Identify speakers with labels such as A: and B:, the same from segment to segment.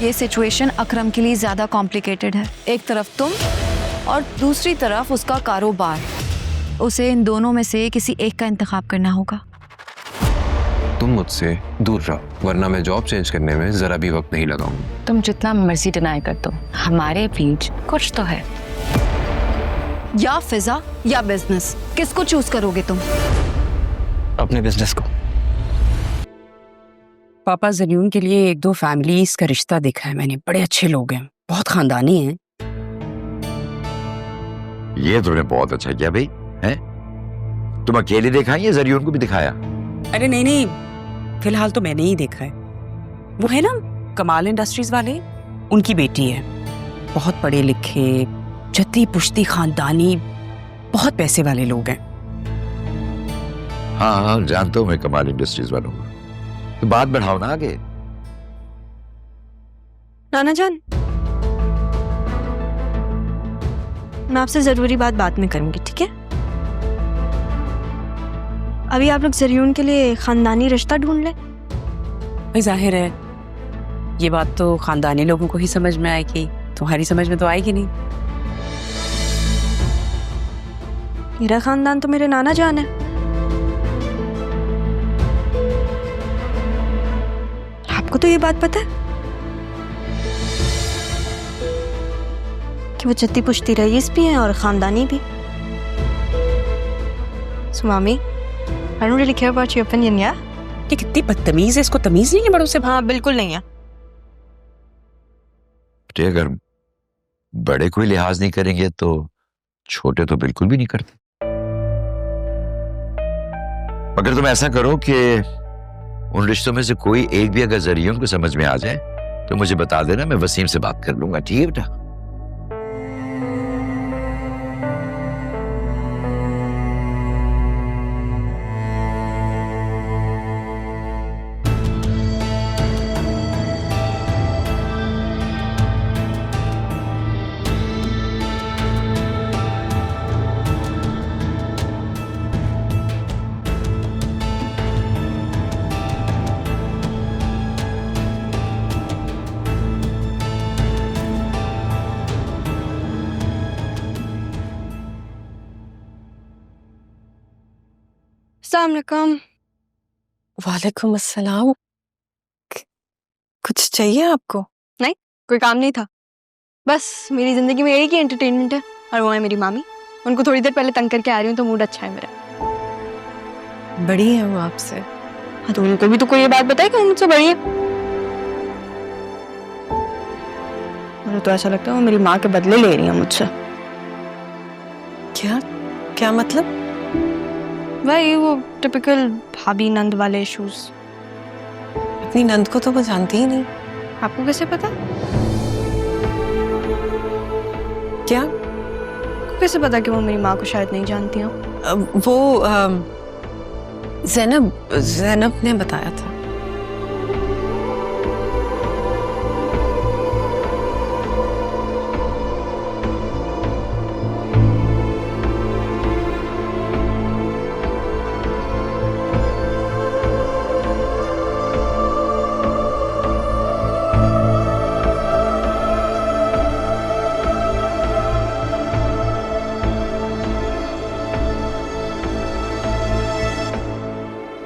A: ये सिचुएशन अकरम के लिए ज्यादा कॉम्प्लिकेटेड है। एक तरफ तुम और दूसरी तरफ उसका कारोबार। उसे इन दोनों में से किसी एक का इंतखाब करना होगा।
B: तुम मुझसे दूर रहो, वरना मैं जॉब चेंज करने में जरा भी वक्त नहीं लगाऊंगा।
C: तुम जितना मर्जी डिनाई कर दो, हमारे बीच कुछ तो है।
A: या फिजा या बिजनेस, किसको चूज करोगे तुम?
D: अपने बिजनेस को।
E: पापा ज़रियून के लिए एक दो फैमिलीज का रिश्ता देखा है मैंने, बड़े अच्छे लोग हैं, बहुत खानदानी हैं।
F: ये तुमने बहुत अच्छा किया भाई, हैं? तुम अकेले देखा है या ज़रियून को भी दिखाया?
E: अरे नहीं नहीं, फिलहाल तो मैंने ही देखा है। वो है ना कमाल इंडस्ट्रीज वाले, उनकी बेटी है, बहुत पढ़े लिखे, जद्दी पुश्ती खानदानी, बहुत पैसे वाले लोग हैं।
F: हाँ हाँ जानता हूँ मैं कमाल इंडस्ट्रीज वालों को। तो बात बढ़ाओ ना आगे।
G: नाना जान, मैं आपसे जरूरी बात बाद में करूंगी, ठीक है? अभी आप लोग ज़रियून के लिए खानदानी रिश्ता ढूंढ लें।
E: भाई जाहिर है ये बात तो खानदानी लोगों को ही समझ में आएगी, तुम्हारी समझ में तो आएगी नहीं।
G: मेरा खानदान तो मेरे नाना जान है। आपको तो ये बात पता है कि वो जद्दी पुश्ती रईस भी हैं और खानदानी भी। So mommy, I don't really care about your opinion, yeah?
E: ये कितनी बदतमीज है, इसको तमीज नहीं है बड़ों से?
G: हाँ बिल्कुल नहीं है।
F: बेटे अगर बड़े कोई लिहाज नहीं करेंगे तो छोटे तो बिल्कुल भी नहीं करते। अगर तुम ऐसा करो कि उन रिश्तों में से कोई एक भी अगर ज़रियून को समझ में आ जाए तो मुझे बता देना, मैं वसीम से बात कर लूंगा, ठीक है बेटा?
G: अस्सलाम वालेकुम।
C: वालेकुम अस्सलाम। कुछ चाहिए आपको?
G: नहीं, कोई काम नहीं था, बस मेरी जिंदगी में एक ही एंटरटेनमेंट है और वो है मेरी मामी। उनको थोड़ी देर पहले तंग करके आ रही हूँ तो मूड अच्छा है मेरा।
C: बड़ी है वो आपसे?
G: हाँ तो उनको भी तो कोई ये बात बताए कि वो मुझसे बड़ी है। मुझे तो ऐसा लगता है वो मेरी माँ के बदले ले रही है मुझसे।
C: क्या क्या मतलब?
G: वही वो टिपिकल भाभी नंद वाले इश्यूज।
C: अपनी नंद को तो मैं जानती ही नहीं।
G: आपको कैसे पता?
C: क्या?
G: आपको कैसे पता कि वो मेरी माँ को शायद नहीं जानती हो?
C: वो ज़ैनब ने बताया था।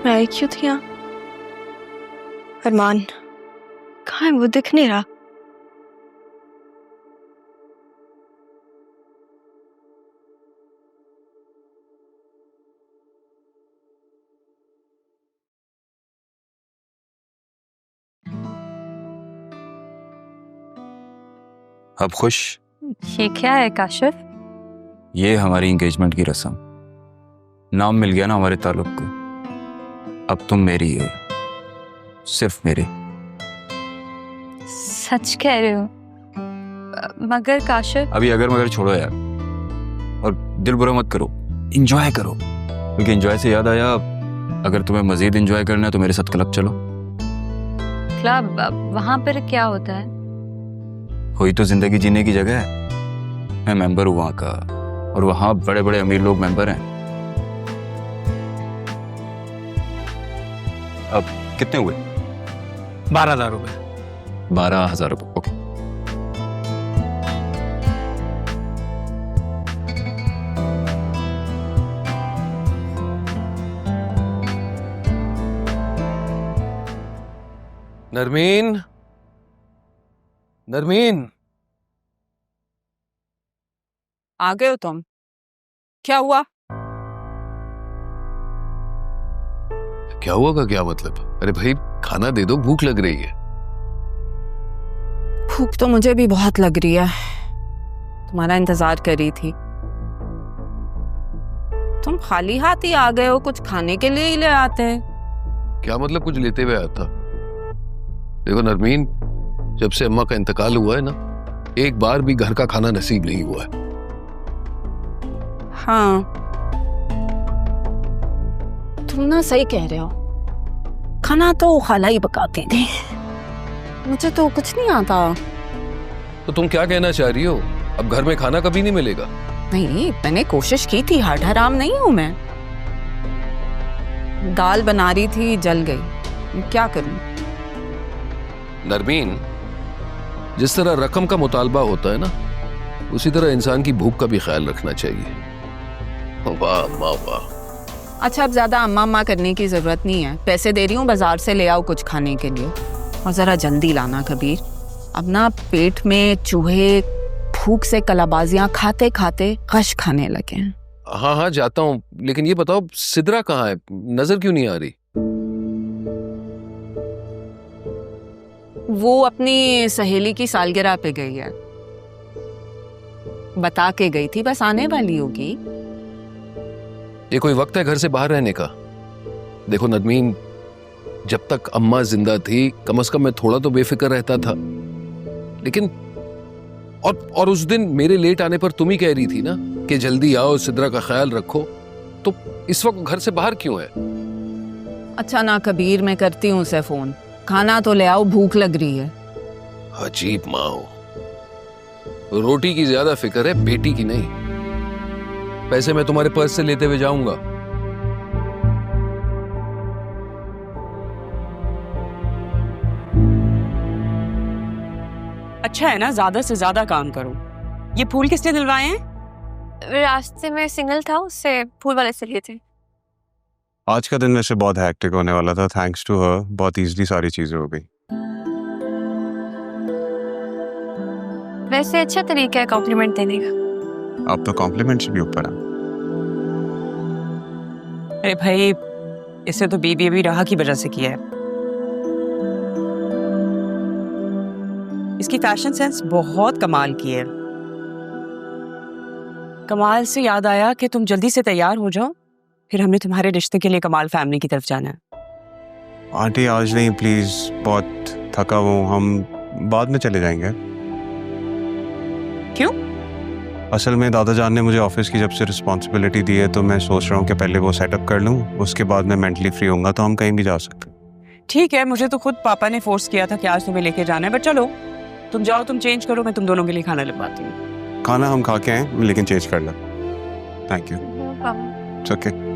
G: मैं आई क्यों थी यहाँ? अरमान कहाँ है? वो दिख नहीं रहा।
D: अब खुश?
C: ये क्या है काशिफ?
D: ये हमारी एंगेजमेंट की रस्म। नाम मिल गया ना हमारे ताल्लुक को। अब तुम मेरी हो, सिर्फ मेरी।
C: सच कह रहे हो? मगर काशिफ।
D: अभी अगर मगर छोड़ो यार, और दिल बुरा मत करो, एंजॉय करो। क्योंकि एंजॉय से याद आया, अगर तुम्हें मजीद एंजॉय करना है तो मेरे साथ क्लब चलो।
C: क्लब? वहां पर क्या होता है?
D: कोई तो जिंदगी जीने की जगह है। मैं मेंबर हूँ वहाँ का, और वहाँ बड़े बड़े अमीर लोग मेंबर हैं। अब कितने हुए?
H: 12,000 रुपए।
B: 12,000 रुपये। ओके। नरमीन, नरमीन,
E: आ गए हो तुम? क्या हुआ?
B: क्या हुआ का क्या मतलब? अरे भाई खाना दे दो, भूख लग रही है।
E: भूख तो मुझे भी बहुत लग रही है, तुम्हारा इंतजार कर रही थी। तुम खाली हाथ ही आ गए हो, कुछ खाने के लिए ही ले आते हैं।
B: क्या मतलब कुछ लेते हुए आता? देखो नरमीन, जब से अम्मा का इंतकाल हुआ है ना, एक बार भी घर का खाना नसीब नहीं हुआ है।
E: हाँ, तुम ना सही कह रहे हो। खाना तो खाला ही पकाते थे, मुझे तो कुछ नहीं आता।
B: तो तुम क्या कहना चाह रही हो? अब घर में खाना कभी नहीं मिलेगा?
E: नहीं, मैंने कोशिश की थी, हट हराम नहीं हूं मैं। दाल बना रही थी, जल गई, क्या करूं?
B: नरमीन, जिस तरह रकम का मुतालबा होता है ना, उसी तरह इंसान की भूख का भी ख्याल रखना चाहिए। वाह वाह वाह।
E: अच्छा, अब ज्यादा अम्मा अम्मा करने की जरूरत नहीं है। पैसे दे रही हूँ, बाजार से ले आओ कुछ खाने के लिए, और जरा जल्दी लाना कबीर। अब ना पेट में चूहे भूख से कलाबाजियां खाते खाते कश खाने लगे हैं।
B: हाँ हाँ जाता हूँ, लेकिन ये बताओ सिद्रा कहाँ है? नजर क्यों नहीं आ रही?
E: वो अपनी सहेली की सालगिरह पे गई है, बता के गई थी, बस आने वाली होगी।
B: ये कोई वक्त है घर से बाहर रहने का? देखो नरमीन, जब तक अम्मा जिंदा थी कम से कम मैं थोड़ा तो बेफिक्र रहता था, लेकिन और उस दिन मेरे लेट आने पर तुम ही कह रही थी ना कि जल्दी आओ, सिद्रा का ख्याल रखो, तो इस वक्त घर से बाहर क्यों है?
E: अच्छा ना कबीर, मैं करती हूँ उसे फोन, खाना तो ले आओ, भूख लग रही है।
B: अजीब माँ हो, रोटी की ज्यादा फिक्र है, बेटी की नहीं। पैसे मैं तुम्हारे पर्स से लेते हुए जाऊंगा।
E: अच्छा है ना, ज्यादा से ज्यादा काम करो। ये फूल किसने दिलवाए हैं?
G: रास्ते में सिग्नल था, उससे फूल वाले से लिए थे।
H: आज का दिन वैसे बहुत हैक्टिक होने वाला था, थैंक्स टू हर बहुत इजीली सारी चीजें हो गई।
G: वैसे अच्छा तरीका है कॉम्प्लीमेंट देने का।
H: अब तो कॉम्प्लीमेंट से भी ऊपर है।
E: अरे भाई, इसे तो बीबी अभी राह की वजह से किया है। इसकी फैशन सेंस बहुत कमाल की है। कमाल से याद आया कि तुम जल्दी से तैयार हो जाओ, फिर हमने तुम्हारे रिश्ते के लिए कमाल फैमिली की तरफ जाना है।
H: आंटी आज नहीं प्लीज, बहुत थका हूँ, हम बाद में चले जाएंगे।
E: क्यों?
H: असल में दादा जान ने मुझे ऑफिस की जब से रिस्पॉन्सिबिलिटी दी है, तो मैं सोच रहा हूँ कि पहले वो सेटअप कर लूँ, उसके बाद मैं मेंटली फ्री होऊंगा तो हम कहीं भी जा सकते।
E: ठीक है, मुझे तो खुद पापा ने फोर्स किया था कि आज तुम्हें लेके जाना है, बट चलो तुम जाओ, तुम चेंज करो, मैं तुम दोनों के लिए खाना लगवाती हूँ।
H: खाना हम खा के आए, लेकिन चेंज कर लो। Thank you.
G: पापा
H: इट्स ओके।